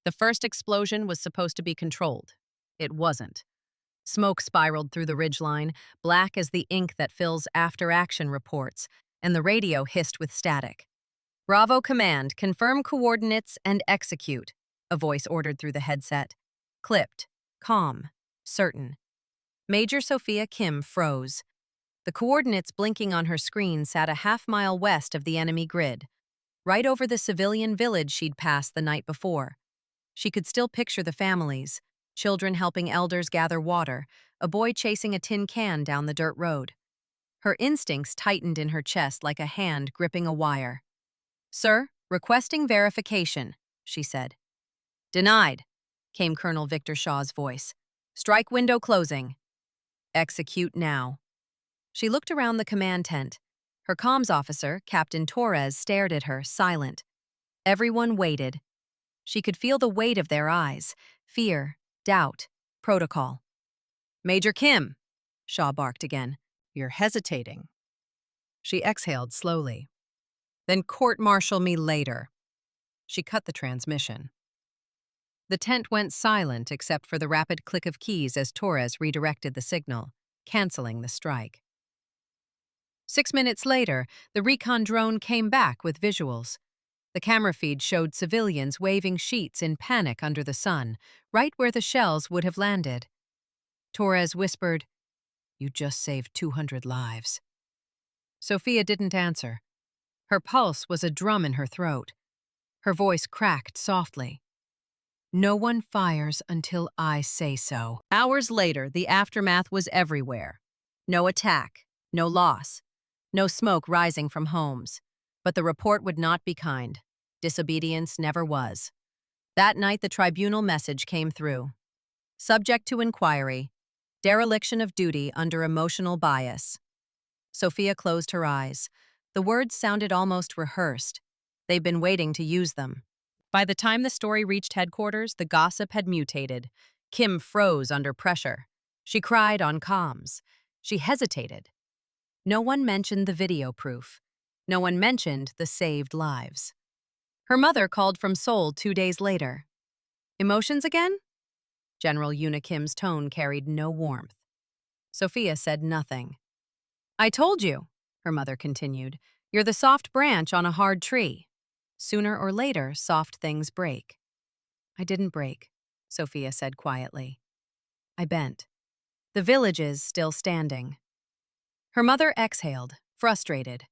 The first explosion was supposed to be controlled. It wasn't. Smoke spiraled through the ridgeline, black as the ink that fills after-action reports, and the radio hissed with static. "Bravo Command, confirm coordinates and execute," a voice ordered through the headset. Clipped, calm, certain. Major Sofia Kim froze. The coordinates blinking on her screen sat a half-mile west of the enemy grid, right over the civilian village she'd passed the night before. She could still picture the families, children helping elders gather water, a boy chasing a tin can down the dirt road. Her instincts tightened in her chest like a hand gripping a wire. "Sir, requesting verification," she said. "Denied," came Colonel Victor Shaw's voice. "Strike window closing." "Execute now." She looked around the command tent. Her comms officer, Captain Torres, stared at her, silent. Everyone waited. She could feel the weight of their eyes. Fear, doubt, protocol. "Major Kim," Shaw barked again. "You're hesitating." She exhaled slowly. "Then court-martial me later." She cut the transmission. The tent went silent except for the rapid click of keys as Torres redirected the signal, canceling the strike. 6 minutes later, the recon drone came back with visuals. The camera feed showed civilians waving sheets in panic under the sun, right where the shells would have landed. Torres whispered, "You just saved 200 lives." Sofia didn't answer. Her pulse was a drum in her throat. Her voice cracked softly. "No one fires until I say so." Hours later, the aftermath was everywhere. No attack, no loss, no smoke rising from homes. But the report would not be kind. Disobedience never was. That night, the tribunal message came through. Subject to inquiry, dereliction of duty under emotional bias. Sofia closed her eyes. The words sounded almost rehearsed. They'd been waiting to use them. By the time the story reached headquarters, the gossip had mutated. Kim froze under pressure. She cried on comms. She hesitated. No one mentioned the video proof. No one mentioned the saved lives. Her mother called from Seoul 2 days later. "Emotions again?" General Una Kim's tone carried no warmth. Sofia said nothing. "I told you," her mother continued, "you're the soft branch on a hard tree. Sooner or later, soft things break." "I didn't break," Sofia said quietly. "I bent. The village is still standing." Her mother exhaled, frustrated.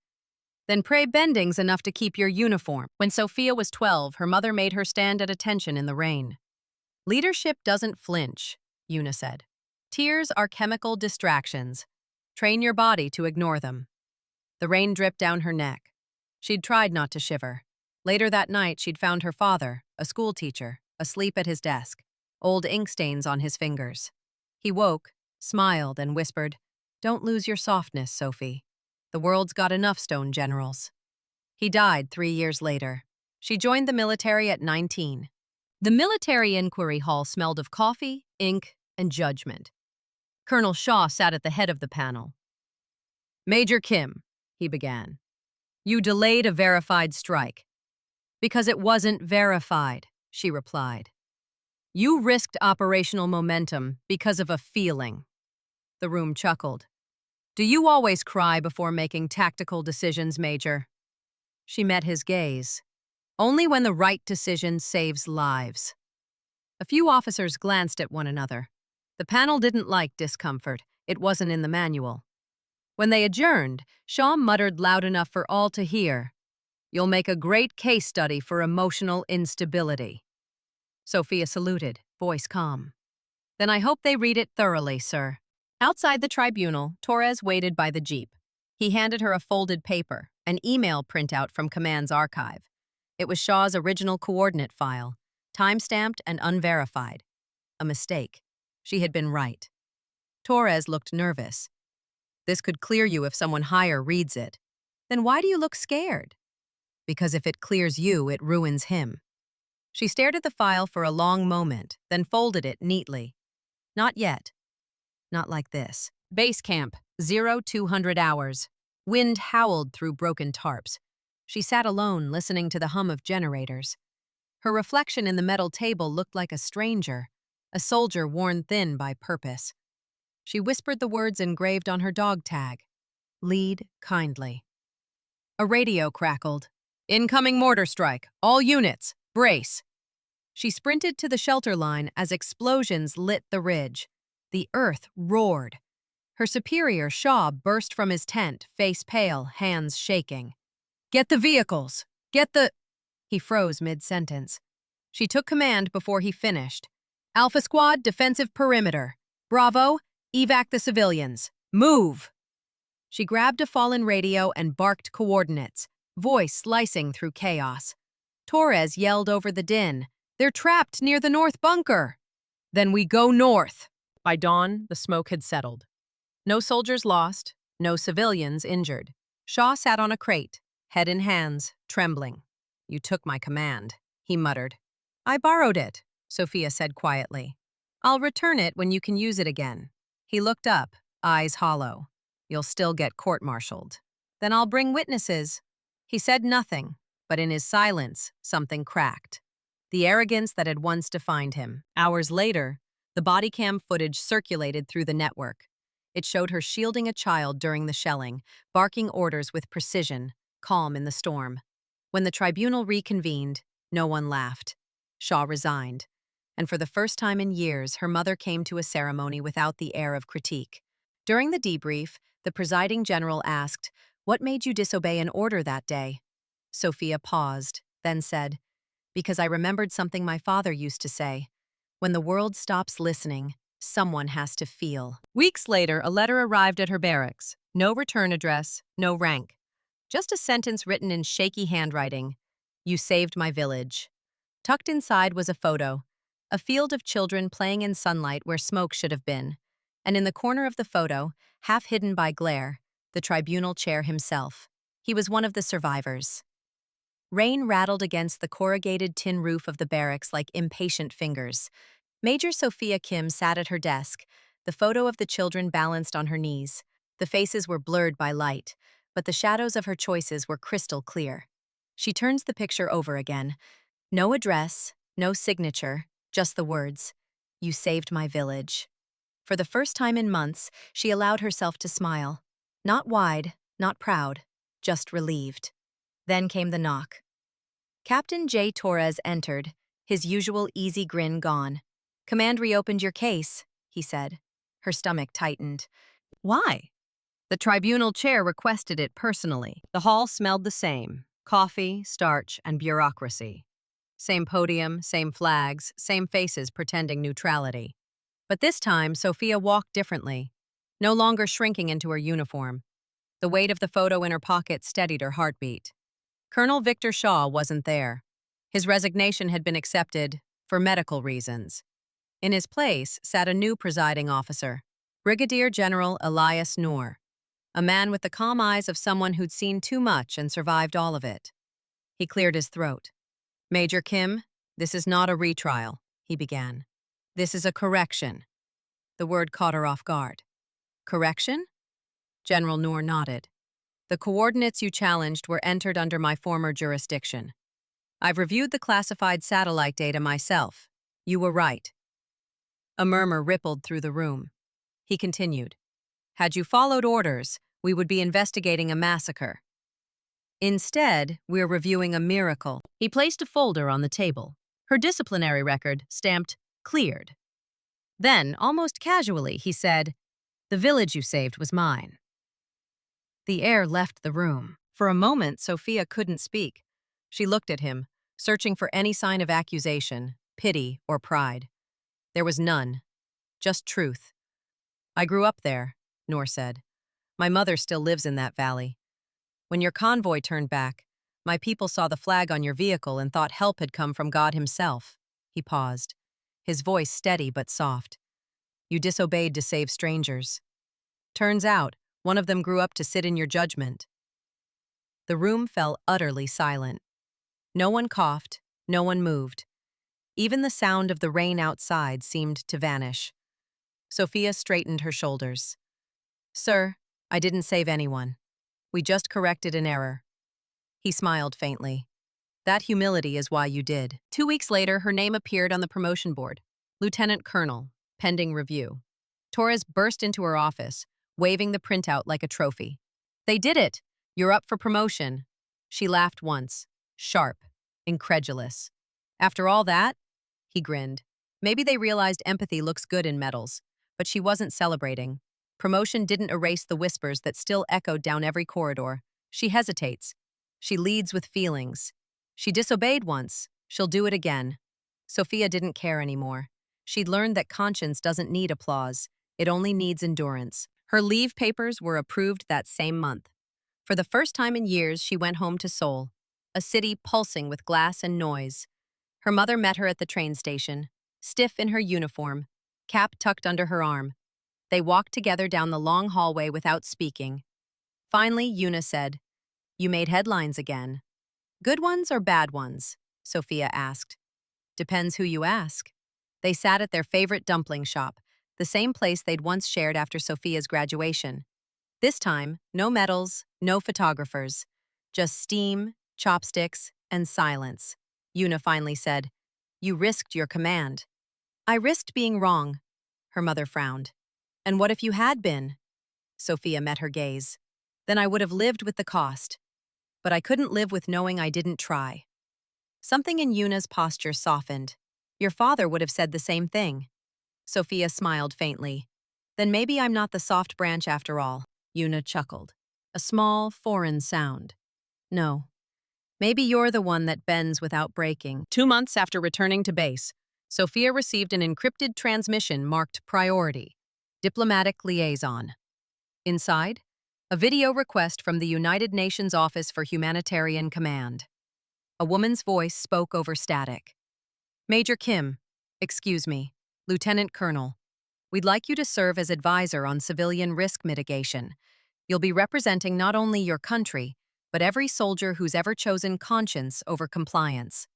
"Then pray bending's enough to keep your uniform." When Sofia was 12, her mother made her stand at attention in the rain. "Leadership doesn't flinch," Una said. "Tears are chemical distractions. Train your body to ignore them." The rain dripped down her neck. She'd tried not to shiver. Later that night, she'd found her father, a school teacher, asleep at his desk, old ink stains on his fingers. He woke, smiled, and whispered, "Don't lose your softness, Sophie. The world's got enough stone generals." He died 3 years later. She joined the military at 19. The military inquiry hall smelled of coffee, ink, and judgment. Colonel Shaw sat at the head of the panel. "Major Kim," he began, "you delayed a verified strike." "Because it wasn't verified," she replied. "You risked operational momentum because of a feeling." The room chuckled. "Do you always cry before making tactical decisions, Major?" She met his gaze. "Only when the right decision saves lives." A few officers glanced at one another. The panel didn't like discomfort. It wasn't in the manual. When they adjourned, Shaw muttered loud enough for all to hear, "You'll make a great case study for emotional instability." Sofia saluted, voice calm. "Then I hope they read it thoroughly, sir." Outside the tribunal, Torres waited by the jeep. He handed her a folded paper, an email printout from Command's archive. It was Shaw's original coordinate file, time-stamped and unverified. A mistake. She had been right. Torres looked nervous. "This could clear you if someone higher reads it." "Then why do you look scared?" "Because if it clears you, it ruins him." She stared at the file for a long moment, then folded it neatly. "Not yet. Not like this." Base camp, 0200 hours. Wind howled through broken tarps. She sat alone, listening to the hum of generators. Her reflection in the metal table looked like a stranger, a soldier worn thin by purpose. She whispered the words engraved on her dog tag. Lead kindly. A radio crackled. Incoming mortar strike. All units, brace. She sprinted to the shelter line as explosions lit the ridge. The earth roared. Her superior, Shaw, burst from his tent, face pale, hands shaking. Get the vehicles! Get the... He froze mid-sentence. She took command before he finished. Alpha Squad, defensive perimeter. Bravo, evac the civilians. Move! She grabbed a fallen radio and barked coordinates, voice slicing through chaos. Torres yelled over the din. They're trapped near the north bunker. Then we go north. By dawn, the smoke had settled. No soldiers lost, no civilians injured. Shaw sat on a crate, head in hands, trembling. You took my command, he muttered. I borrowed it, Sofia said quietly. I'll return it when you can use it again. He looked up, eyes hollow. You'll still get court-martialed. Then I'll bring witnesses. He said nothing, but in his silence, something cracked. The arrogance that had once defined him. Hours later, the body cam footage circulated through the network. It showed her shielding a child during the shelling, barking orders with precision, calm in the storm. When the tribunal reconvened, no one laughed. Shaw resigned. And for the first time in years, her mother came to a ceremony without the air of critique. During the debrief, the presiding general asked, "What made you disobey an order that day?" Sofia paused, then said, "Because I remembered something my father used to say. When the world stops listening, someone has to feel." Weeks later, a letter arrived at her barracks. No return address, no rank. Just a sentence written in shaky handwriting. You saved my village. Tucked inside was a photo. A field of children playing in sunlight where smoke should have been. And in the corner of the photo, half hidden by glare, the tribunal chair himself. He was one of the survivors. Rain rattled against the corrugated tin roof of the barracks like impatient fingers. Major Sofia Kim sat at her desk, the photo of the children balanced on her knees. The faces were blurred by light, but the shadows of her choices were crystal clear. She turns the picture over again. No address, no signature, just the words, "You saved my village." For the first time in months, she allowed herself to smile. Not wide, not proud, just relieved. Then came the knock. Captain J. Torres entered, his usual easy grin gone. "Command reopened your case," he said. Her stomach tightened. "Why?" The tribunal chair requested it personally. The hall smelled the same: coffee, starch, and bureaucracy. Same podium, same flags, same faces pretending neutrality. But this time, Sofia walked differently, no longer shrinking into her uniform. The weight of the photo in her pocket steadied her heartbeat. Colonel Victor Shaw wasn't there. His resignation had been accepted for medical reasons. In his place sat a new presiding officer, Brigadier General Elias Noor, a man with the calm eyes of someone who'd seen too much and survived all of it. He cleared his throat. "Major Kim, this is not a retrial," he began. "This is a correction." The word caught her off guard. "Correction?" General Noor nodded. "The coordinates you challenged were entered under my former jurisdiction. I've reviewed the classified satellite data myself. You were right." A murmur rippled through the room. He continued. "Had you followed orders, we would be investigating a massacre. Instead, we're reviewing a miracle." He placed a folder on the table. Her disciplinary record stamped "cleared." Then, almost casually, he said, "The village you saved was mine." The air left the room. For a moment, Sofia couldn't speak. She looked at him, searching for any sign of accusation, pity, or pride. There was none. Just truth. "I grew up there," Noor said. "My mother still lives in that valley. When your convoy turned back, my people saw the flag on your vehicle and thought help had come from God himself." He paused, his voice steady but soft. "You disobeyed to save strangers. Turns out, one of them grew up to sit in your judgment." The room fell utterly silent. No one coughed, no one moved. Even the sound of the rain outside seemed to vanish. Sofia straightened her shoulders. "Sir, I didn't save anyone. We just corrected an error." He smiled faintly. That humility is why you did. 2 weeks later, her name appeared on the promotion board. Lieutenant Colonel, pending review. Torres burst into her office, waving the printout like a trophy. They did it! You're up for promotion. She laughed once, sharp, incredulous. After all that? He grinned. Maybe they realized empathy looks good in medals, but she wasn't celebrating. Promotion didn't erase the whispers that still echoed down every corridor. She hesitates. She leads with feelings. She disobeyed once. She'll do it again. Sofia didn't care anymore. She'd learned that conscience doesn't need applause. It only needs endurance. Her leave papers were approved that same month. For the first time in years, she went home to Seoul, a city pulsing with glass and noise. Her mother met her at the train station, stiff in her uniform, cap tucked under her arm. They walked together down the long hallway without speaking. Finally, Yuna said, "You made headlines again." "Good ones or bad ones?" Sofia asked. "Depends who you ask." They sat at their favorite dumpling shop, the same place they'd once shared after Sofia's graduation. This time, no medals, no photographers, just steam, chopsticks, and silence. Yuna finally said, "You risked your command." "I risked being wrong," her mother frowned. "And what if you had been?" Sofia met her gaze. "Then I would have lived with the cost. But I couldn't live with knowing I didn't try." Something in Yuna's posture softened. "Your father would have said the same thing." Sofia smiled faintly. "Then maybe I'm not the soft branch after all." Yuna chuckled. A small, foreign sound. "No. Maybe you're the one that bends without breaking." 2 months after returning to base, Sofia received an encrypted transmission marked Priority, Diplomatic Liaison. Inside, a video request from the United Nations Office for Humanitarian Command. A woman's voice spoke over static. "Major Kim, excuse me, Lieutenant Colonel, we'd like you to serve as advisor on civilian risk mitigation. You'll be representing not only your country, but every soldier who's ever chosen conscience over compliance."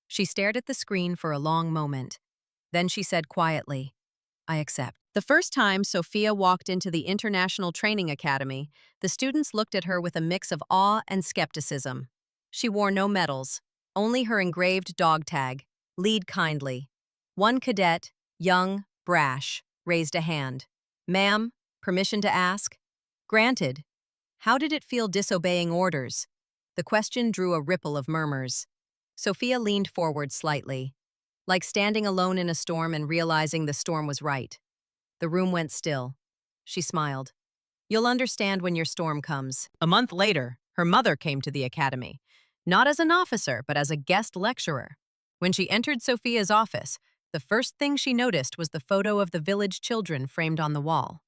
She stared at the screen for a long moment. Then she said quietly, "I accept." The first time Sofia walked into the International Training Academy, the students looked at her with a mix of awe and skepticism. She wore no medals, only her engraved dog tag, "Lead kindly." One cadet, young, brash, raised a hand. "Ma'am, permission to ask?" "Granted." How did it feel disobeying orders? The question drew a ripple of murmurs. Sofia leaned forward slightly, like standing alone in a storm and realizing the storm was right. The room went still. She smiled. "You'll understand when your storm comes." A month later, her mother came to the academy, not as an officer, but as a guest lecturer. When she entered Sofia's office, the first thing she noticed was the photo of the village children framed on the wall.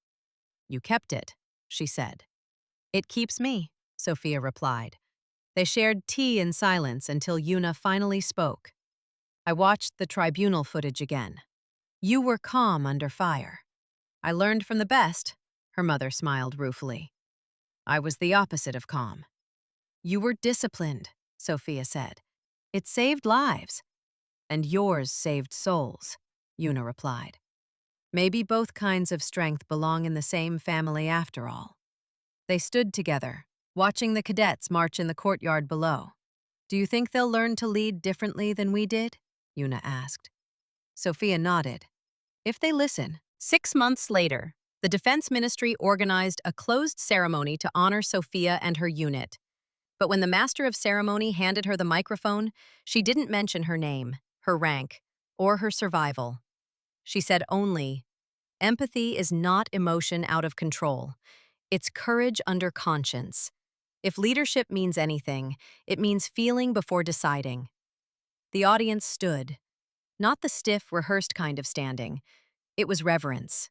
"You kept it," she said. "It keeps me," Sofia replied. They shared tea in silence until Yuna finally spoke. "I watched the tribunal footage again. You were calm under fire." "I learned from the best," her mother smiled ruefully. "I was the opposite of calm." "You were disciplined," Sofia said. "It saved lives." "And yours saved souls," Yuna replied. "Maybe both kinds of strength belong in the same family after all." They stood together, watching the cadets march in the courtyard below. "Do you think they'll learn to lead differently than we did?" Yuna asked. Sofia nodded. "If they listen." 6 months later, the Defense Ministry organized a closed ceremony to honor Sofia and her unit. But when the master of ceremony handed her the microphone, she didn't mention her name, her rank, or her survival. She said only, "Empathy is not emotion out of control. It's courage under conscience. If leadership means anything, it means feeling before deciding." The audience stood. Not the stiff, rehearsed kind of standing. It was reverence.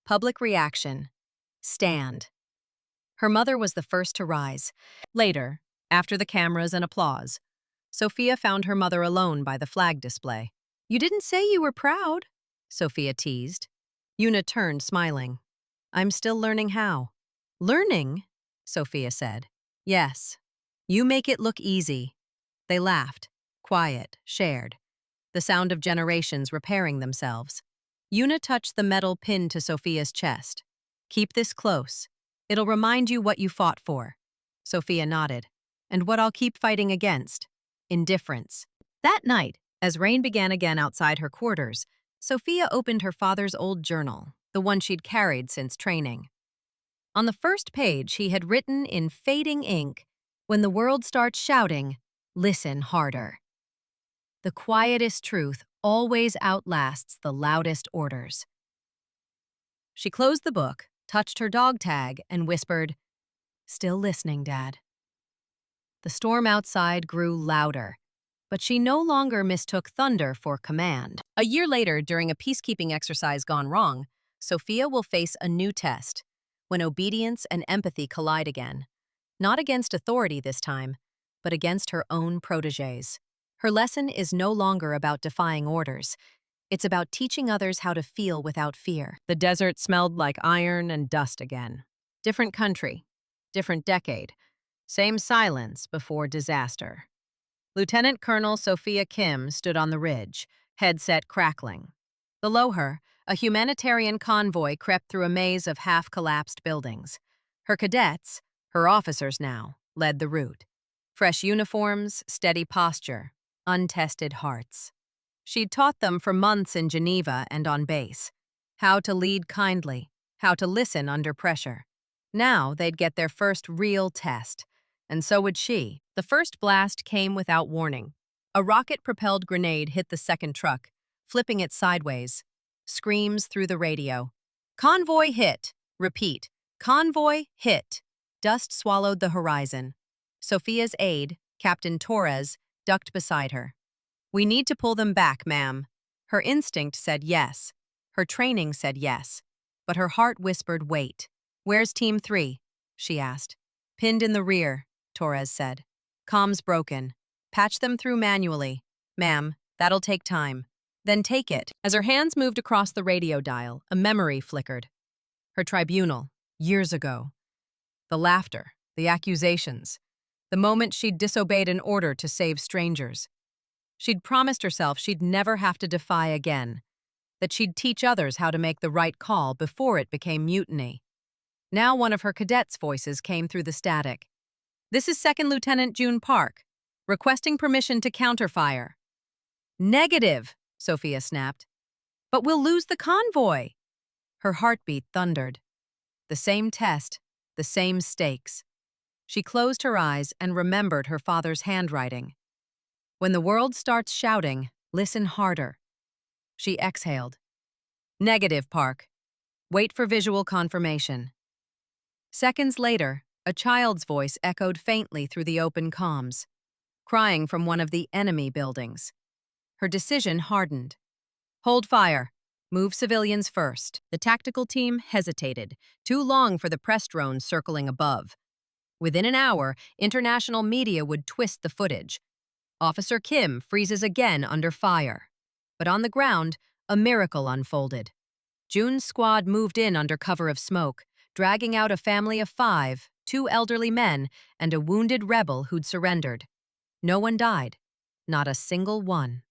Public reaction. Stand. Her mother was the first to rise. Later, after the cameras and applause, Sofia found her mother alone by the flag display. "You didn't say you were proud," Sofia teased. Yuna turned, smiling. "I'm still learning how." "Learning?" Sofia said. "Yes. You make it look easy." They laughed, quiet, shared, the sound of generations repairing themselves. Yuna touched the metal pinned to Sofia's chest. "Keep this close. It'll remind you what you fought for." Sofia nodded. "And what I'll keep fighting against." indifference. That night, as rain began again outside her quarters, Sophia opened her father's old journal, the one she'd carried since training. On the first page, he had written in fading ink, "When the world starts shouting, listen harder." The quietest truth always outlasts the loudest orders. She closed the book, touched her dog tag, and whispered, "Still listening, Dad." The storm outside grew louder, but she no longer mistook thunder for command. A year later, during a peacekeeping exercise gone wrong, Sophia will face a new test, when obedience and empathy collide again. Not against authority this time, but against her own protégés. Her lesson is no longer about defying orders. It's about teaching others how to feel without fear. The desert smelled like iron and dust again. Different country, different decade, same silence before disaster. Lieutenant Colonel Sofia Kim stood on the ridge, headset crackling. Below her, a humanitarian convoy crept through a maze of half-collapsed buildings. Her cadets, her officers now, led the route. Fresh uniforms, steady posture, untested hearts. She'd taught them for months in Geneva and on base. How to lead kindly, how to listen under pressure. Now they'd get their first real test. And so would she. The first blast came without warning. A rocket-propelled grenade hit the second truck, flipping it sideways. Screams through the radio. "Convoy hit!" Repeat. "Convoy hit!" Dust swallowed the horizon. Sophia's aide, Captain Torres, ducked beside her. "We need to pull them back, ma'am." Her instinct said yes. Her training said yes. But her heart whispered wait. "Where's Team 3?" she asked. "Pinned in the rear," Torres said. "Comms broken. Patch them through manually. Ma'am, that'll take time." "Then take it." As her hands moved across the radio dial, a memory flickered. Her tribunal, years ago. The laughter, the accusations, the moment she'd disobeyed an order to save strangers. She'd promised herself she'd never have to defy again, that she'd teach others how to make the right call before it became mutiny. Now one of her cadets' voices came through the static. "This is Second Lieutenant June Park, requesting permission to counterfire." "Negative," Sophia snapped. "But we'll lose the convoy." Her heartbeat thundered. The same test, the same stakes. She closed her eyes and remembered her father's handwriting. "When the world starts shouting, listen harder." She exhaled. "Negative, Park. Wait for visual confirmation." Seconds later, a child's voice echoed faintly through the open comms, crying from one of the enemy buildings. Her decision hardened. "Hold fire. Move civilians first." The tactical team hesitated, too long for the press drones circling above. Within an hour, international media would twist the footage. Officer Kim freezes again under fire. But on the ground, a miracle unfolded. June's squad moved in under cover of smoke, dragging out a family of 5, 2 elderly men, and a wounded rebel who'd surrendered. No one died. Not a single one.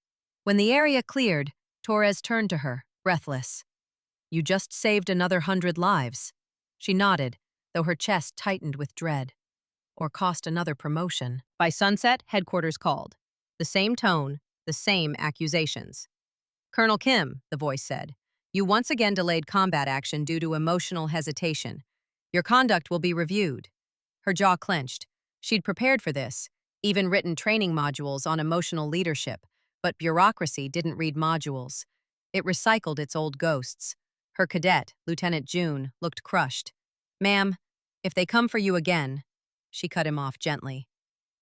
When the area cleared, Torres turned to her, breathless. "You just saved another 100 lives." She nodded, though her chest tightened with dread. Or cost another promotion. By sunset, headquarters called. The same tone, the same accusations. "Colonel Kim," the voice said, "you once again delayed combat action due to emotional hesitation. Your conduct will be reviewed." Her jaw clenched. She'd prepared for this, even written training modules on emotional leadership, but bureaucracy didn't read modules. It recycled its old ghosts. Her cadet, Lieutenant June, looked crushed. "Ma'am, if they come for you again," she cut him off gently.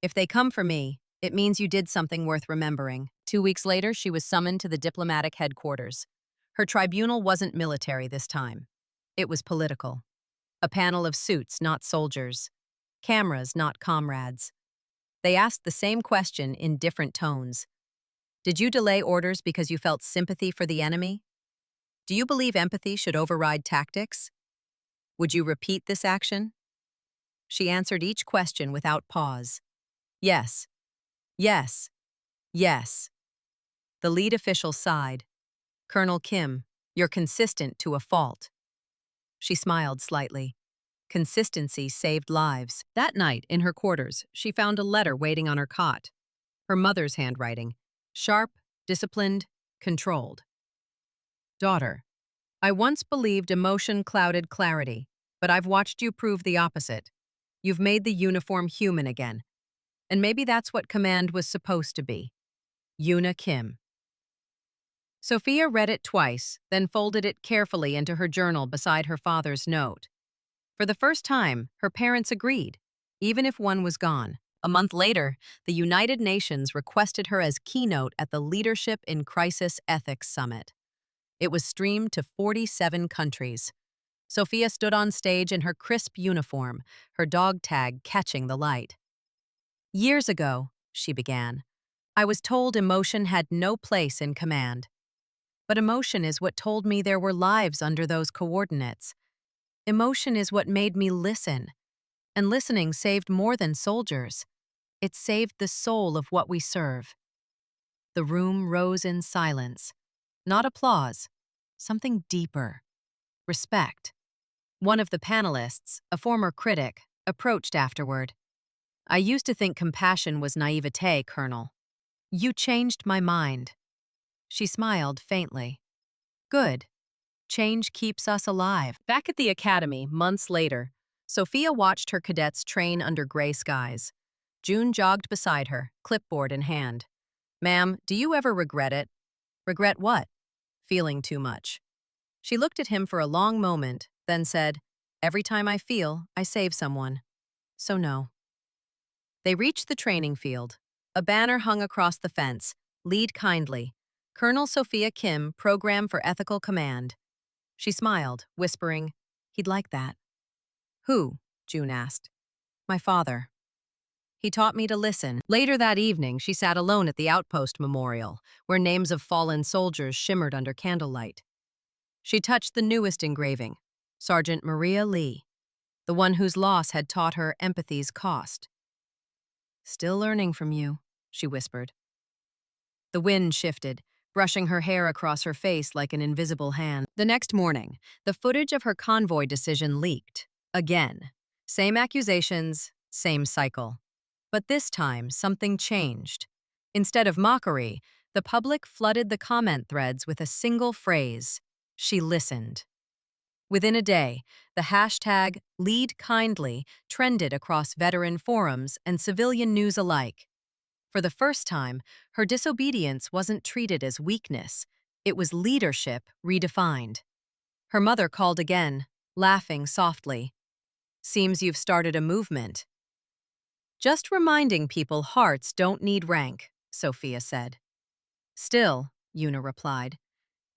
"If they come for me, it means you did something worth remembering." 2 weeks later, she was summoned to the diplomatic headquarters. Her tribunal wasn't military this time. It was political. A panel of suits, not soldiers. Cameras, not comrades. They asked the same question in different tones. Did you delay orders because you felt sympathy for the enemy? Do you believe empathy should override tactics? Would you repeat this action? She answered each question without pause. Yes. Yes. Yes. The lead official sighed. "Colonel Kim, you're consistent to a fault." She smiled slightly. Consistency saved lives. That night, in her quarters, she found a letter waiting on her cot. Her mother's handwriting. Sharp, disciplined, controlled. Daughter, I once believed emotion clouded clarity, but I've watched you prove the opposite. You've made the uniform human again. And maybe that's what command was supposed to be. Sofia Kim. Sofia read it twice, then folded it carefully into her journal beside her father's note. For the first time, her parents agreed, even if one was gone. A month later, the United Nations requested her as keynote at the Leadership in Crisis Ethics Summit. It was streamed to 47 countries. Sofia stood on stage in her crisp uniform, her dog tag catching the light. Years ago, she began, I was told emotion had no place in command. But emotion is what told me there were lives under those coordinates. Emotion is what made me listen. And listening saved more than soldiers. It saved the soul of what we serve. The room rose in silence. Not applause, something deeper. Respect. One of the panelists, a former critic, approached afterward. I used to think compassion was naivete, Colonel. You changed my mind. She smiled faintly. Good. Change keeps us alive. Back at the academy, months later, Sofia watched her cadets train under gray skies. June jogged beside her, clipboard in hand. Ma'am, do you ever regret it? Regret what? Feeling too much. She looked at him for a long moment, then said, Every time I feel, I save someone. So no. They reached the training field. A banner hung across the fence. Lead kindly. Colonel Sofia Kim, Program for Ethical Command. She smiled, whispering, He'd like that. Who? June asked. My father. He taught me to listen. Later that evening, she sat alone at the outpost memorial, where names of fallen soldiers shimmered under candlelight. She touched the newest engraving, Sergeant Maria Lee, the one whose loss had taught her empathy's cost. Still learning from you, she whispered. The wind shifted, brushing her hair across her face like an invisible hand. The next morning, the footage of her convoy decision leaked. Again. Same accusations, same cycle. But this time, something changed. Instead of mockery, the public flooded the comment threads with a single phrase. She listened. Within a day, the hashtag #LeadKindly trended across veteran forums and civilian news alike. For the first time, her disobedience wasn't treated as weakness. It was leadership redefined. Her mother called again, laughing softly. Seems you've started a movement. Just reminding people hearts don't need rank, Sofia said. Still, Una replied,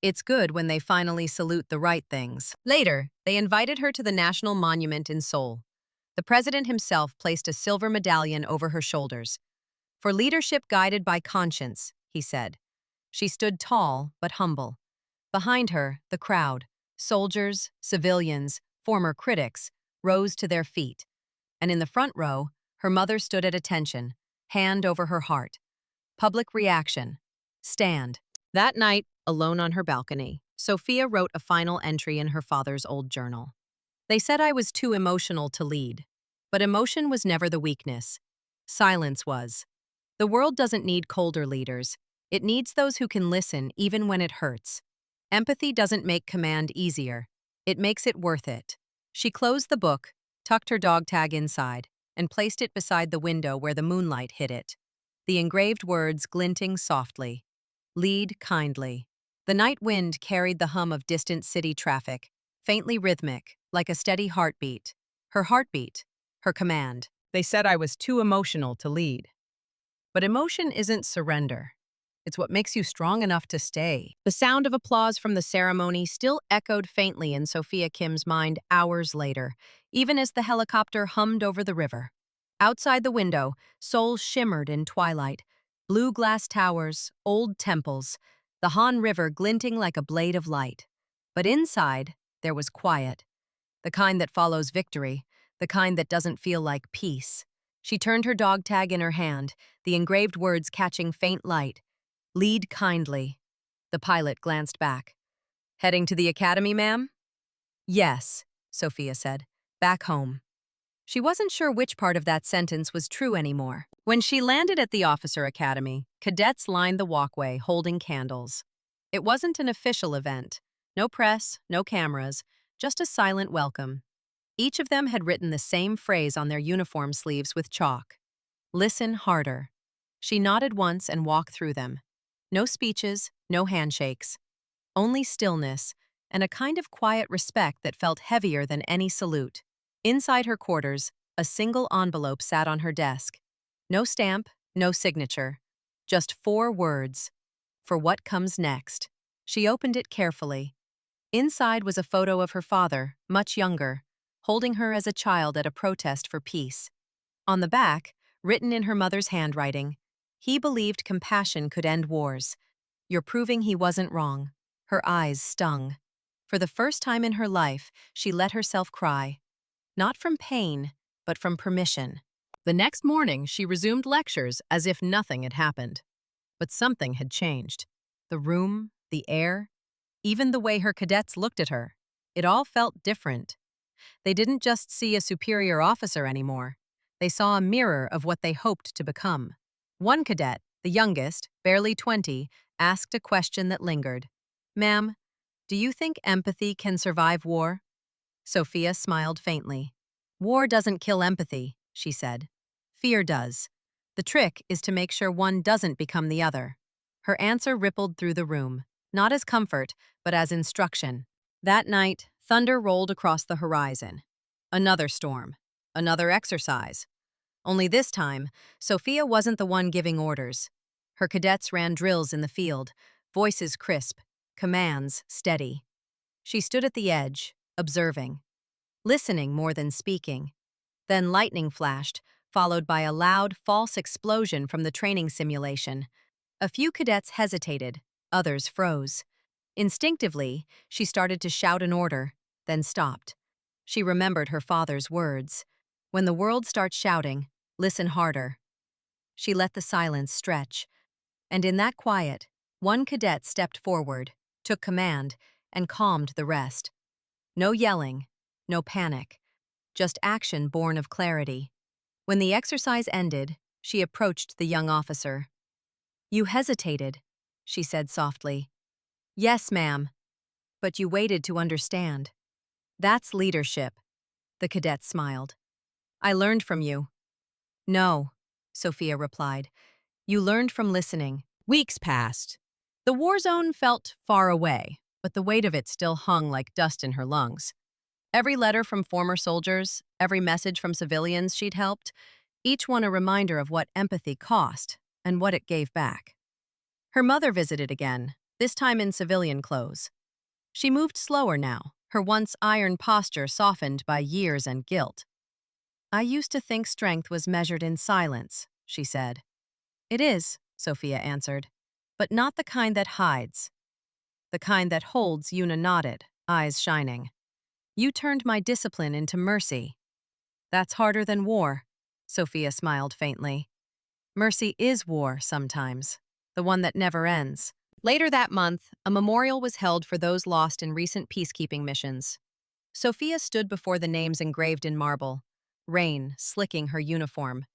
it's good when they finally salute the right things. Later, they invited her to the National Monument in Seoul. The president himself placed a silver medallion over her shoulders. For leadership guided by conscience, he said. She stood tall but humble. Behind her, the crowd, soldiers, civilians, former critics, rose to their feet. And in the front row, her mother stood at attention, hand over her heart. Public reaction. Stand. That night, alone on her balcony, Sofia wrote a final entry in her father's old journal. They said I was too emotional to lead. But emotion was never the weakness. Silence was. The world doesn't need colder leaders. It needs those who can listen even when it hurts. Empathy doesn't make command easier. It makes it worth it. She closed the book, tucked her dog tag inside, and placed it beside the window where the moonlight hit it. The engraved words glinting softly. Lead kindly. The night wind carried the hum of distant city traffic, faintly rhythmic, like a steady heartbeat. Her heartbeat, her command. They said I was too emotional to lead. But emotion isn't surrender. It's what makes you strong enough to stay. The sound of applause from the ceremony still echoed faintly in Sofia Kim's mind hours later, even as the helicopter hummed over the river. Outside the window, Seoul shimmered in twilight. Blue glass towers, old temples, the Han River glinting like a blade of light. But inside, there was quiet. The kind that follows victory, the kind that doesn't feel like peace. She turned her dog tag in her hand, the engraved words catching faint light. Lead kindly. The pilot glanced back. Heading to the academy, ma'am? Yes, Sofia said. Back home. She wasn't sure which part of that sentence was true anymore. When she landed at the officer academy, cadets lined the walkway holding candles. It wasn't an official event. No press, no cameras, just a silent welcome. Each of them had written the same phrase on their uniform sleeves with chalk. Listen harder. She nodded once and walked through them. No speeches, no handshakes. Only stillness, and a kind of quiet respect that felt heavier than any salute. Inside her quarters, a single envelope sat on her desk. No stamp, no signature. Just 4 words. For what comes next. She opened it carefully. Inside was a photo of her father, much younger, holding her as a child at a protest for peace. On the back, written in her mother's handwriting, he believed compassion could end wars. You're proving he wasn't wrong. Her eyes stung. For the first time in her life, she let herself cry. Not from pain, but from permission. The next morning, she resumed lectures as if nothing had happened. But something had changed. The room, the air, even the way her cadets looked at her. It all felt different. They didn't just see a superior officer anymore. They saw a mirror of what they hoped to become. One cadet, the youngest, barely 20, asked a question that lingered. "Ma'am, do you think empathy can survive war?" Sofia smiled faintly. "War doesn't kill empathy," she said. "Fear does. The trick is to make sure one doesn't become the other." Her answer rippled through the room, not as comfort, but as instruction. That night, thunder rolled across the horizon. Another storm. Another exercise. Only this time, Sofia wasn't the one giving orders. Her cadets ran drills in the field, voices crisp, commands steady. She stood at the edge, observing, listening more than speaking. Then lightning flashed, followed by a loud, false explosion from the training simulation. A few cadets hesitated, others froze. Instinctively, she started to shout an order, then stopped. She remembered her father's words. When the world starts shouting, listen harder. She let the silence stretch. And in that quiet, one cadet stepped forward, took command, and calmed the rest. No yelling, no panic, just action born of clarity. When the exercise ended, she approached the young officer. "You hesitated," she said softly. "Yes, ma'am. But you waited to understand. That's leadership." The cadet smiled. "I learned from you." "No," Sofia replied. "You learned from listening." Weeks passed. The war zone felt far away, but the weight of it still hung like dust in her lungs. Every letter from former soldiers, every message from civilians she'd helped, each one a reminder of what empathy cost and what it gave back. Her mother visited again, this time in civilian clothes. She moved slower now, her once iron posture softened by years and guilt. "I used to think strength was measured in silence," she said. "It is," Sofia answered, "but not the kind that hides. The kind that holds," Yuna nodded, eyes shining. "You turned my discipline into mercy." "That's harder than war," Sofia smiled faintly. "Mercy is war sometimes, the one that never ends." Later that month, a memorial was held for those lost in recent peacekeeping missions. Sofia stood before the names engraved in marble, rain slicking her uniform.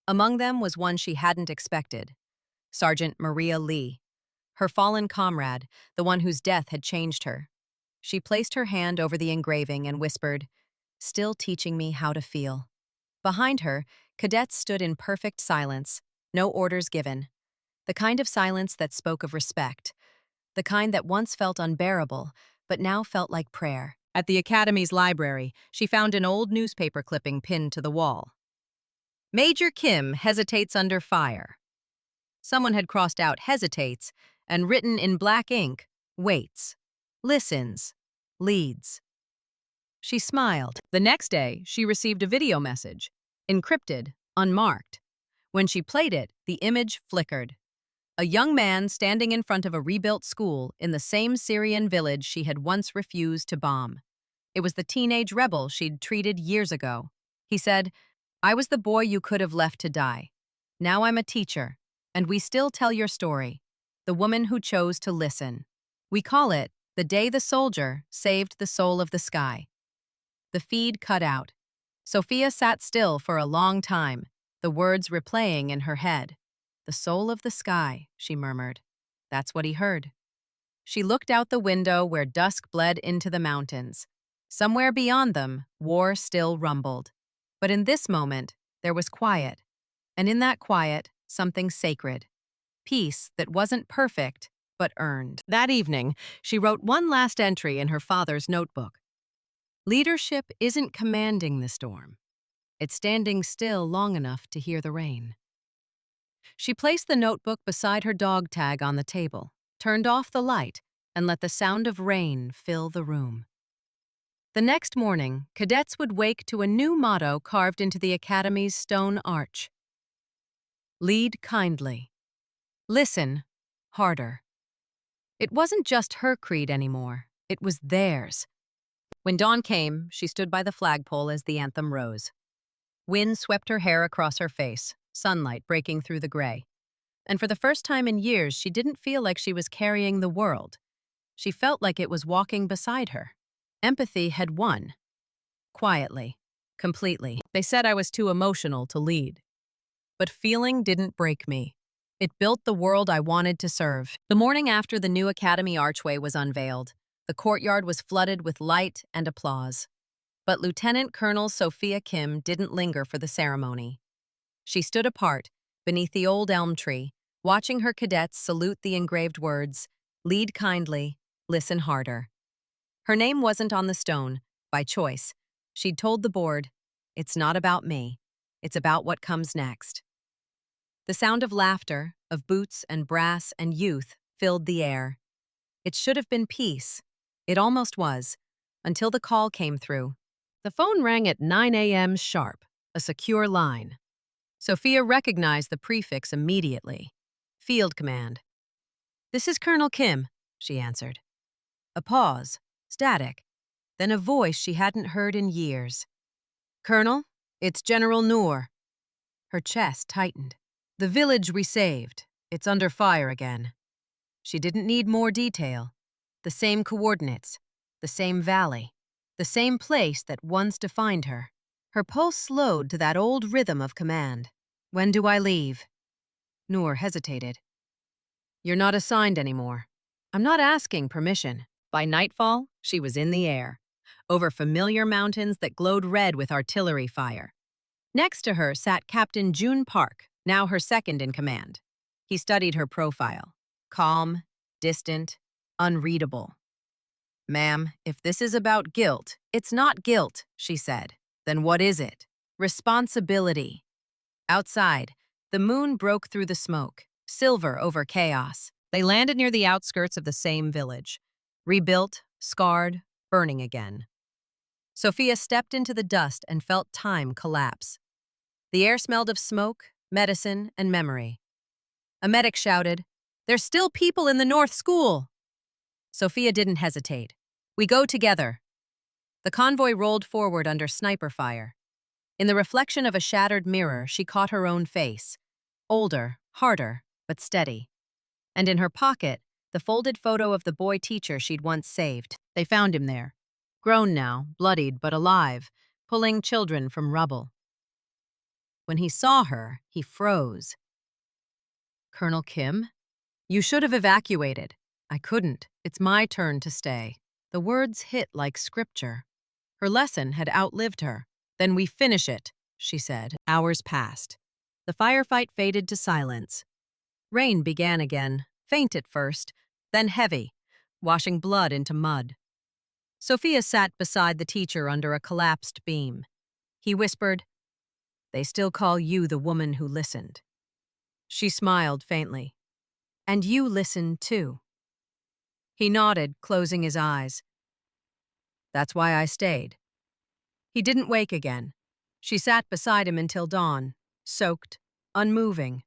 Among them was one she hadn't expected, Sergeant Maria Lee, her fallen comrade, the one whose death had changed her. She placed her hand over the engraving and whispered, "Still teaching me how to feel." Behind her, cadets stood in perfect silence, no orders given. The kind of silence that spoke of respect, the kind that once felt unbearable, but now felt like prayer. At the Academy's library, she found an old newspaper clipping pinned to the wall. "Major Kim hesitates under fire." Someone had crossed out hesitates and written in black ink, waits, listens, leads. She smiled. The next day, she received a video message, encrypted, unmarked. When she played it, the image flickered. A young man standing in front of a rebuilt school in the same Syrian village she had once refused to bomb. It was the teenage rebel she'd treated years ago. He said, "I was the boy you could have left to die. Now I'm a teacher, and we still tell your story, the woman who chose to listen. We call it the day the soldier saved the soul of the sky." The feed cut out. Sophia sat still for a long time, the words replaying in her head. "The soul of the sky," she murmured. That's what he heard. She looked out the window where dusk bled into the mountains. Somewhere beyond them, war still rumbled. But in this moment, there was quiet. And in that quiet, something sacred. Peace that wasn't perfect, but earned. That evening, she wrote one last entry in her father's notebook. Leadership isn't commanding the storm. It's standing still long enough to hear the rain. She placed the notebook beside her dog tag on the table, turned off the light, and let the sound of rain fill the room. The next morning, cadets would wake to a new motto carved into the Academy's stone arch. Lead kindly. Listen harder. It wasn't just her creed anymore, it was theirs. When dawn came, she stood by the flagpole as the anthem rose. Wind swept her hair across her face, sunlight breaking through the gray. And for the first time in years, she didn't feel like she was carrying the world. She felt like it was walking beside her. Empathy had won. Quietly. Completely. They said I was too emotional to lead. But feeling didn't break me. It built the world I wanted to serve. The morning after the new Academy archway was unveiled, the courtyard was flooded with light and applause. But Lieutenant Colonel Sofia Kim didn't linger for the ceremony. She stood apart, beneath the old elm tree, watching her cadets salute the engraved words, "Lead kindly, listen harder." Her name wasn't on the stone, by choice. She'd told the board, "It's not about me. It's about what comes next." The sound of laughter, of boots and brass and youth filled the air. It should have been peace. It almost was, until the call came through. The phone rang at 9 a.m. sharp, a secure line. Sophia recognized the prefix immediately. Field Command. "This is Colonel Kim," she answered. A pause, static, then a voice she hadn't heard in years. "Colonel, it's General Noor." Her chest tightened. "The village we saved. It's under fire again." She didn't need more detail. The same coordinates, the same valley, the same place that once defined her. Her pulse slowed to that old rhythm of command. "When do I leave?" Noor hesitated. "You're not assigned anymore. I'm not asking permission." By nightfall, she was in the air, over familiar mountains that glowed red with artillery fire. Next to her sat Captain June Park, now her second in command. He studied her profile. Calm, distant, unreadable. "Ma'am, if this is about guilt, it's not guilt," she said. "Then what is it?" "Responsibility." Outside, the moon broke through the smoke, silver over chaos. They landed near the outskirts of the same village. Rebuilt, scarred, burning again. Sophia stepped into the dust and felt time collapse. The air smelled of smoke, medicine, and memory. A medic shouted, "There's still people in the North School!" Sophia didn't hesitate. "We go together." The convoy rolled forward under sniper fire. In the reflection of a shattered mirror, she caught her own face. Older, harder, but steady. And in her pocket, the folded photo of the boy teacher she'd once saved. They found him there. Grown now, bloodied but alive, pulling children from rubble. When he saw her, he froze. "Colonel Kim? You should have evacuated." "I couldn't. It's my turn to stay." The words hit like scripture. Her lesson had outlived her. "Then we finish it," she said. Hours passed. The firefight faded to silence. Rain began again, faint at first, then heavy, washing blood into mud. Sophia sat beside the teacher under a collapsed beam. He whispered, "They still call you the woman who listened." She smiled faintly. "And you listened too." He nodded, closing his eyes. "That's why I stayed." He didn't wake again. She sat beside him until dawn, soaked, unmoving.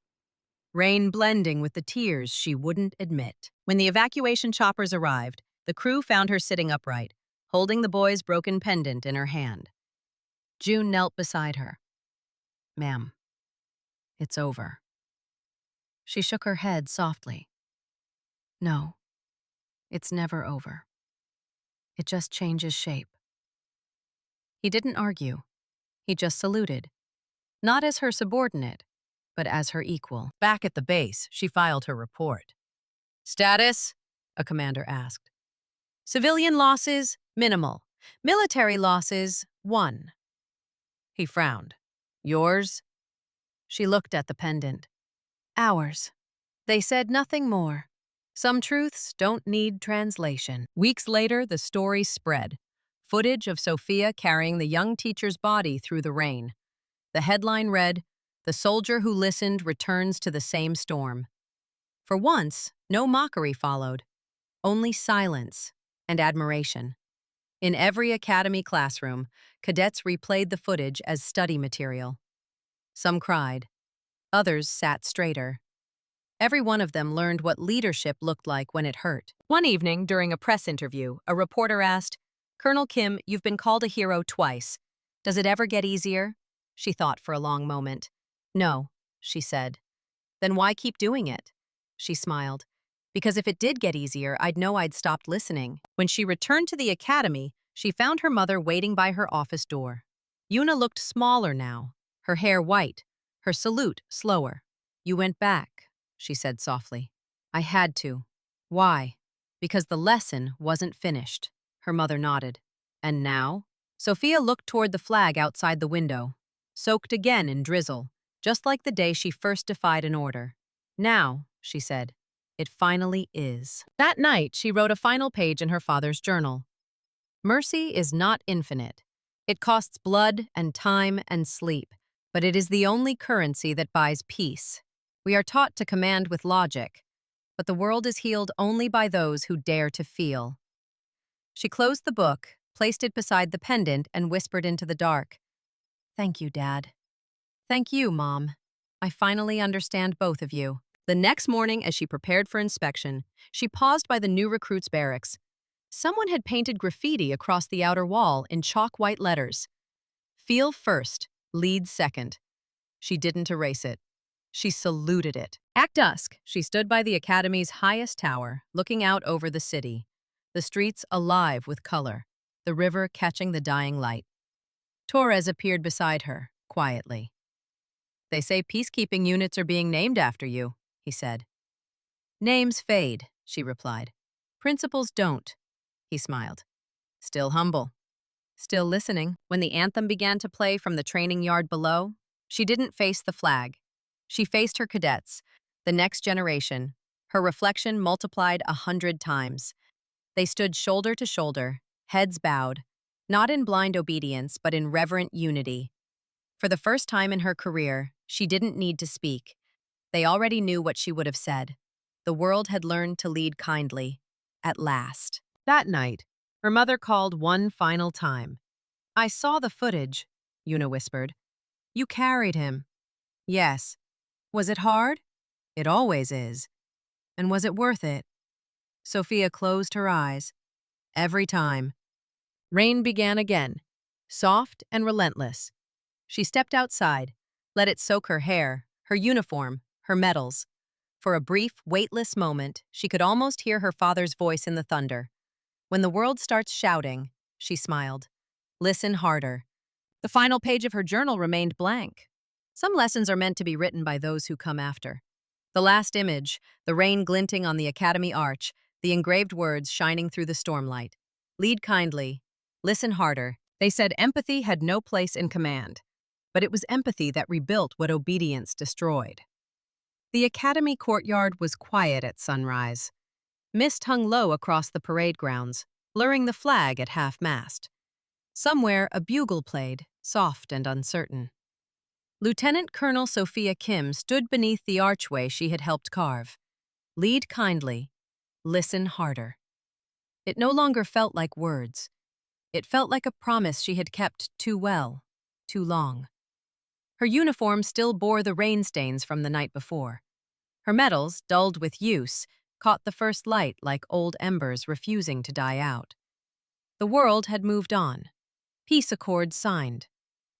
Rain blending with the tears she wouldn't admit. When the evacuation choppers arrived, the crew found her sitting upright, holding the boy's broken pendant in her hand. June knelt beside her. "Ma'am, it's over." She shook her head softly. "No, it's never over. It just changes shape." He didn't argue. He just saluted, not as her subordinate, but as her equal. Back at the base, she filed her report. Status? A commander asked. Civilian losses, minimal. Military losses, 1. He frowned. Yours? She looked at the pendant. Ours. They said nothing more. Some truths don't need translation. Weeks later, the story spread. Footage of Sofia carrying the young teacher's body through the rain. The headline read, "The soldier who listened returns to the same storm." For once, no mockery followed, only silence and admiration. In every academy classroom, cadets replayed the footage as study material. Some cried. Others sat straighter. Every one of them learned what leadership looked like when it hurt. One evening, during a press interview, a reporter asked, "Colonel Kim, you've been called a hero twice. Does it ever get easier?" She thought for a long moment. "No," she said. "Then why keep doing it?" She smiled. "Because if it did get easier, I'd know I'd stopped listening." When she returned to the academy, she found her mother waiting by her office door. Yuna looked smaller now, her hair white, her salute slower. "You went back," she said softly. "I had to." "Why?" "Because the lesson wasn't finished." Her mother nodded. "And now?" Sofia looked toward the flag outside the window, soaked again in drizzle, just like the day she first defied an order. "Now," she said, "it finally is." That night, she wrote a final page in her father's journal. Mercy is not infinite. It costs blood and time and sleep, but it is the only currency that buys peace. We are taught to command with logic, but the world is healed only by those who dare to feel. She closed the book, placed it beside the pendant, and whispered into the dark, "Thank you, Dad. Thank you, Mom. I finally understand both of you." The next morning, as she prepared for inspection, she paused by the new recruits' barracks. Someone had painted graffiti across the outer wall in chalk-white letters. "Feel first, lead second." She didn't erase it. She saluted it. At dusk, she stood by the academy's highest tower, looking out over the city, the streets alive with color, the river catching the dying light. Torres appeared beside her, quietly. "They say peacekeeping units are being named after you," he said. "Names fade," she replied. "Principles don't." He smiled. "Still humble. Still listening." When the anthem began to play from the training yard below, she didn't face the flag. She faced her cadets, the next generation, her reflection multiplied 100 times. They stood shoulder to shoulder, heads bowed, not in blind obedience, but in reverent unity. For the first time in her career, she didn't need to speak. They already knew what she would have said. The world had learned to lead kindly. At last. That night, her mother called one final time. "I saw the footage," Yuna whispered. "You carried him." "Yes." "Was it hard?" "It always is." "And was it worth it?" Sofia closed her eyes. "Every time." Rain began again, soft and relentless. She stepped outside, let it soak her hair, her uniform, her medals. For a brief, weightless moment, she could almost hear her father's voice in the thunder. "When the world starts shouting," she smiled, "listen harder." The final page of her journal remained blank. Some lessons are meant to be written by those who come after. The last image, the rain glinting on the academy arch, the engraved words shining through the stormlight. "Lead kindly. Listen harder." They said empathy had no place in command, but it was empathy that rebuilt what obedience destroyed. The academy courtyard was quiet at sunrise. Mist hung low across the parade grounds, blurring the flag at half-mast. Somewhere, a bugle played, soft and uncertain. Lieutenant Colonel Sofia Kim stood beneath the archway she had helped carve. Lead kindly. Listen harder. It no longer felt like words. It felt like a promise she had kept too well, too long. Her uniform still bore the rain stains from the night before. Her medals, dulled with use, caught the first light like old embers refusing to die out. The world had moved on. Peace accords signed.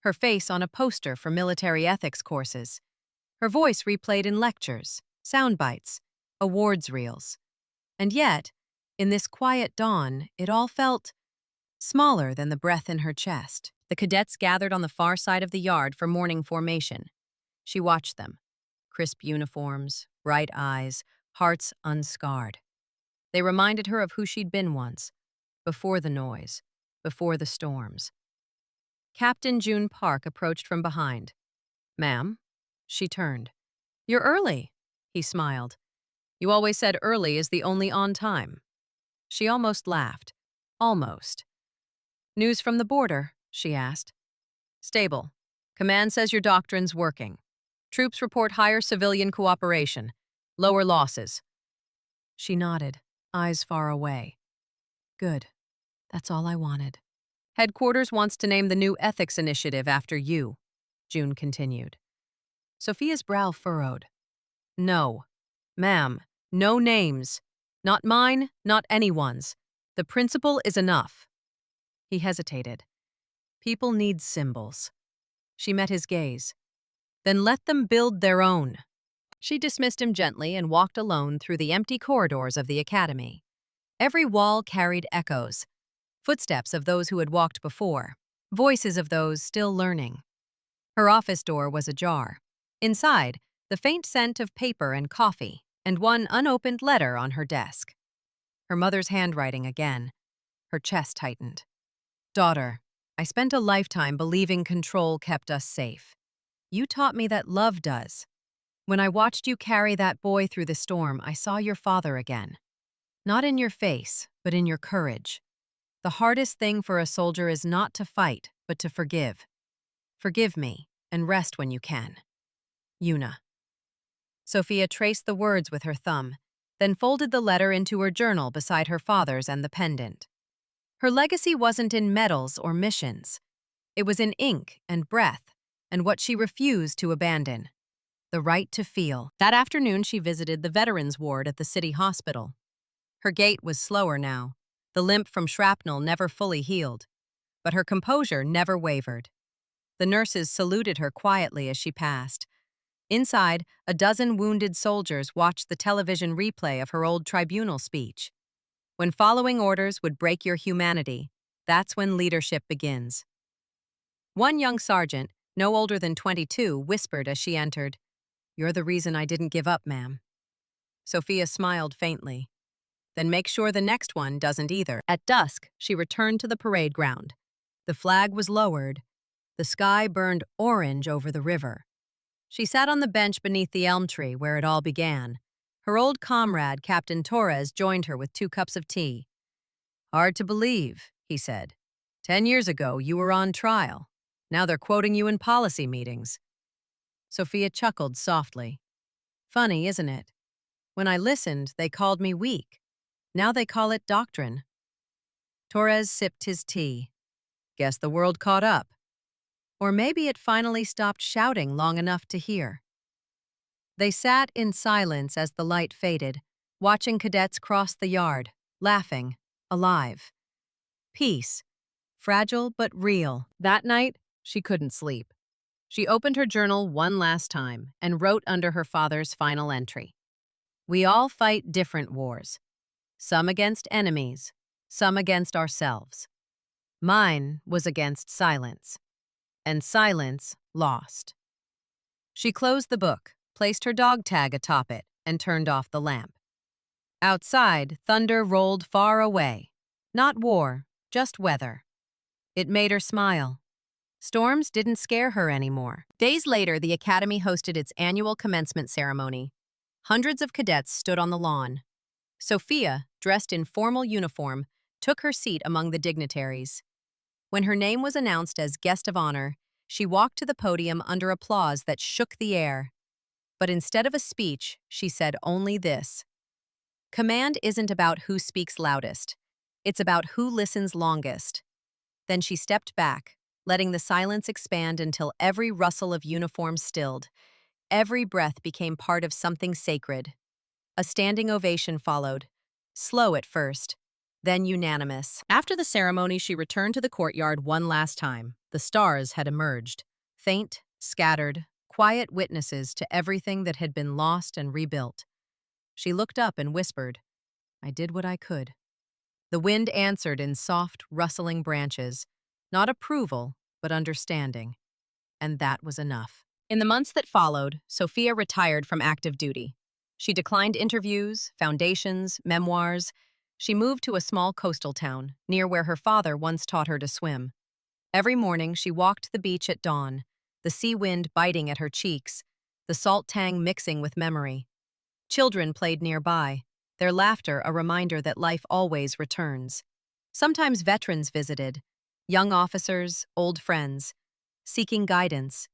Her face on a poster for military ethics courses. Her voice replayed in lectures, sound bites, awards reels. And yet, in this quiet dawn, it all felt smaller than the breath in her chest. The cadets gathered on the far side of the yard for morning formation. She watched them. Crisp uniforms, bright eyes, hearts unscarred. They reminded her of who she'd been once, before the noise, before the storms. Captain June Park approached from behind. "Ma'am?" She turned. "You're early," he smiled. "You always said early is the only on time." She almost laughed. Almost. "News from the border?" she asked. "Stable. Command says your doctrine's working. Troops report higher civilian cooperation, lower losses." She nodded, eyes far away. "Good. That's all I wanted." "Headquarters wants to name the new ethics initiative after you," June continued. Sophia's brow furrowed. "No. Ma'am, no names. Not mine, not anyone's. The principle is enough." He hesitated. "People need symbols." She met his gaze. "Then let them build their own." She dismissed him gently and walked alone through the empty corridors of the academy. Every wall carried echoes, footsteps of those who had walked before, voices of those still learning. Her office door was ajar. Inside, the faint scent of paper and coffee, and one unopened letter on her desk. Her mother's handwriting again. Her chest tightened. "Daughter, I spent a lifetime believing control kept us safe. You taught me that love does. When I watched you carry that boy through the storm, I saw your father again. Not in your face, but in your courage. The hardest thing for a soldier is not to fight, but to forgive. Forgive me, and rest when you can. Una." Sophia traced the words with her thumb, then folded the letter into her journal beside her father's and the pendant. Her legacy wasn't in medals or missions. It was in ink and breath, and what she refused to abandon: the right to feel. That afternoon, she visited the veterans ward at the city hospital. Her gait was slower now. The limp from shrapnel never fully healed, but her composure never wavered. The nurses saluted her quietly as she passed. Inside, a dozen wounded soldiers watched the television replay of her old tribunal speech. When following orders would break your humanity, that's when leadership begins. One young sergeant, no older than 22, whispered as she entered, "You're the reason I didn't give up, ma'am." Sophia smiled faintly. "Then make sure the next one doesn't either." At dusk, she returned to the parade ground. The flag was lowered. The sky burned orange over the river. She sat on the bench beneath the elm tree where it all began. Her old comrade, Captain Torres, joined her with 2 cups of tea. "Hard to believe," he said. 10 years ago, you were on trial. Now they're quoting you in policy meetings." Sophia chuckled softly. "Funny, isn't it? When I listened, they called me weak. Now they call it doctrine." Torres sipped his tea. "Guess the world caught up. Or maybe it finally stopped shouting long enough to hear." They sat in silence as the light faded, watching cadets cross the yard, laughing, alive. Peace, fragile but real. That night, she couldn't sleep. She opened her journal one last time and wrote under her father's final entry. "We all fight different wars. Some against enemies, some against ourselves. Mine was against silence. And silence lost." She closed the book, placed her dog tag atop it, and turned off the lamp. Outside, thunder rolled far away. Not war, just weather. It made her smile. Storms didn't scare her anymore. Days later, the academy hosted its annual commencement ceremony. Hundreds of cadets stood on the lawn. Sophia, dressed in formal uniform, took her seat among the dignitaries. When her name was announced as guest of honor, she walked to the podium under applause that shook the air. But instead of a speech, she said only this: "Command isn't about who speaks loudest. It's about who listens longest." Then she stepped back, letting the silence expand until every rustle of uniform stilled. Every breath became part of something sacred. A standing ovation followed, slow at first, then unanimous. After the ceremony, she returned to the courtyard one last time. The stars had emerged, faint, scattered, quiet witnesses to everything that had been lost and rebuilt. She looked up and whispered, "I did what I could." The wind answered in soft, rustling branches, not approval, but understanding, and that was enough. In the months that followed, Sofia retired from active duty. She declined interviews, foundations, memoirs. She moved to a small coastal town, near where her father once taught her to swim. Every morning, she walked the beach at dawn, the sea wind biting at her cheeks, the salt tang mixing with memory. Children played nearby, their laughter a reminder that life always returns. Sometimes veterans visited, young officers, old friends, seeking guidance.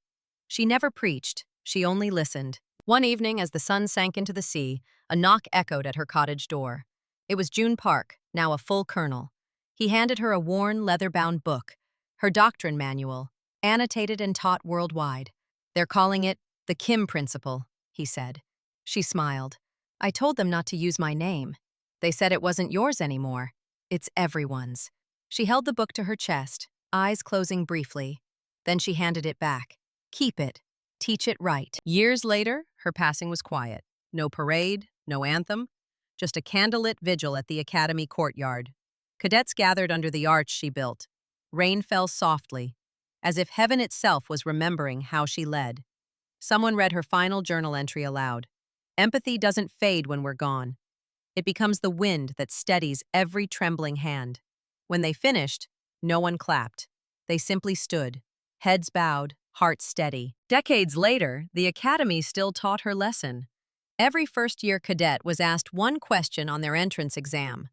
She never preached, she only listened. One evening, as the sun sank into the sea, a knock echoed at her cottage door. It was June Park, now a full colonel. He handed her a worn, leather-bound book, her doctrine manual, annotated and taught worldwide. "They're calling it the Kim Principle," he said. She smiled. "I told them not to use my name. They said it wasn't yours anymore. It's everyone's." She held the book to her chest, eyes closing briefly. Then she handed it back. "Keep it. Teach it right." Years later, her passing was quiet. No parade, no anthem, just a candlelit vigil at the academy courtyard. Cadets gathered under the arch she built. Rain fell softly, as if heaven itself was remembering how she led. Someone read her final journal entry aloud. "Empathy doesn't fade when we're gone. It becomes the wind that steadies every trembling hand." When they finished, no one clapped. They simply stood, heads bowed, hearts steady. Decades later, the academy still taught her lesson. Every first-year cadet was asked one question on their entrance exam.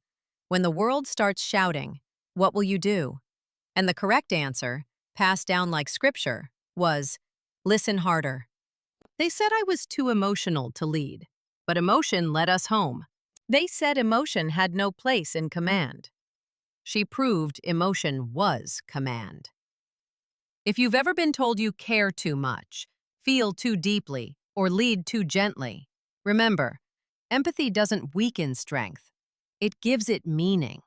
When the world starts shouting, what will you do? And the correct answer, passed down like scripture, was, listen harder. They said I was too emotional to lead, but emotion led us home. They said emotion had no place in command. She proved emotion was command. If you've ever been told you care too much, feel too deeply, or lead too gently, remember, empathy doesn't weaken strength. It gives it meaning.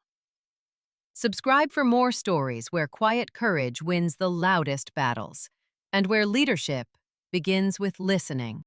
Subscribe for more stories where quiet courage wins the loudest battles, and where leadership begins with listening.